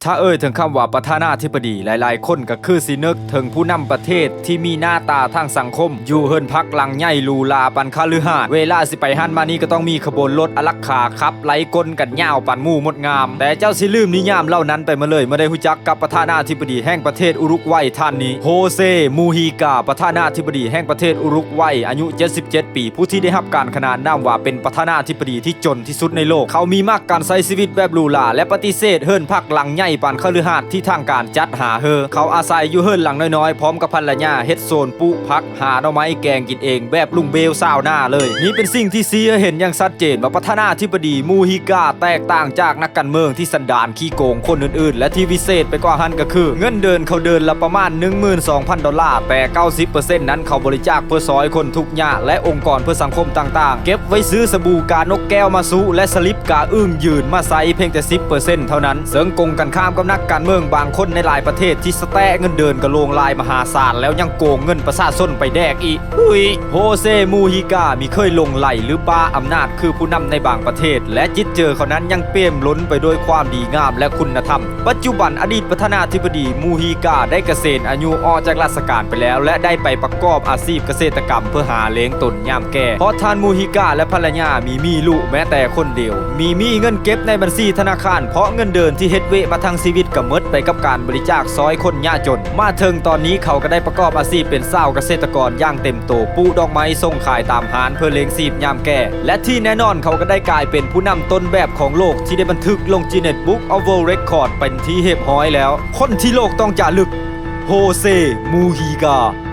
ถ้าถึงคำว่าประธานาธิบดีหลายๆคนก็คือสินึกถึงผู้นำประเทศที่มีหน้าตาทางสังคมอยู่เฮิรนพักหลังใหญ่ลูลาปันคฤหาสน์เวลาสิไปหันมานี่ก็ต้องมีขบวนรถอลักขาขับไล่กลกันยาวปันหมู่มดงามแต่เจ้าสิลืมนิยามเหล่านั้นไปมาเลยเมื่อได้รู้จักกับประธานาธิบดีแห่งประเทศอุรุกวัยท่านนี้โฮเซมูฮิกาประธานาธิบดีแห่งประเทศอุรุกวัยอายุ77ปีผู้ที่ได้รับการขนานนามว่าเป็นประธานาธิบดีที่จนที่สุดในโลกเขามีมากการใช้ชีวิตแบบหรูหราและปฏิเสธเฮิรนพักหลังใหญ่ปานคฤหาสน์ที่ทางการจัดหาเขาอาศัยอยู่เฮิรนหลังน้อยๆพร้อมกับภรรยาเฮ็ดโซนปลูกผักหาหน่อไม้แกงกินเองแบบลุงเบลซาวหน้าเลยนี่เป็นสิ่งที่ซีเห็นอย่างชัดเจนว่าประธานาธิบดีมูฮิกาแตกต่างจากนักการเมืองที่สันดานขี้โกงคนอื่นๆและที่วิเศษไปกว่าหันก็คือเงินเดือนเขาเดือนละประมาณ 12,000 ดอลลาร์แต่ 90% นั้นเขาบริจาคเพื่อซอยคนทุกข์ยากและองค์กรเพื่อสังคมต่างๆเก็บไว้ซื้อสบู่กานกแก้วมาซุและสลิปกาอึ้งยืนมาใส่เพียงแต่ 10% เท่านั้นเสริงกงกันข้ามกับนักการเมืองบางคนในหลายประเทศที่สแตะเงินเดือนกระโลงลายมหาศาลแล้วยังโกงเงินประชาชนไปแดกอีกโฮเซมูฮิกามีเคยลงไหลหรือบ้าอำนาจคือผู้นำในบางประเทศและจิตเจอเขานั้นยังเปี่ยมล้นไปด้วยความดีงามและคุณธรรมปัจจุบันอดีตประธานาธิบดีมูฮิกาได้เกษียณอายุออกจากราชการไปแล้วและได้ไปประกอบอาชีพเกษตรกรรมเพื่อหาเลี้ยงตนยามแก่เพราะท่านมูฮิกาและภรรยามีลูกแม้แต่คนเดียวมีเงินเก็บในบัญชีธนาคารเพราะเงินเดือนที่เฮ็ดเวมาทั้งชีวิตก็หมดไปกับการบริจาคซอยคนยากจนมาถึงตอนนี้เขาก็ได้ประกอบอาชีพเป็นชาวเกษตรกรอย่างเต็มโตปลูกดอกไม้ส่งขายตามห้างเพื่อเลี้ยงชีพยามแก่และที่แน่นอนเขาก็ได้กลายเป็นผู้นำต้นแบบของโลกที่ได้บันทึกลง Guinness Book of World Record เป็นที่เรียบร้อยแล้วคนที่โลกต้องจารึกโฮเซมูฮิกา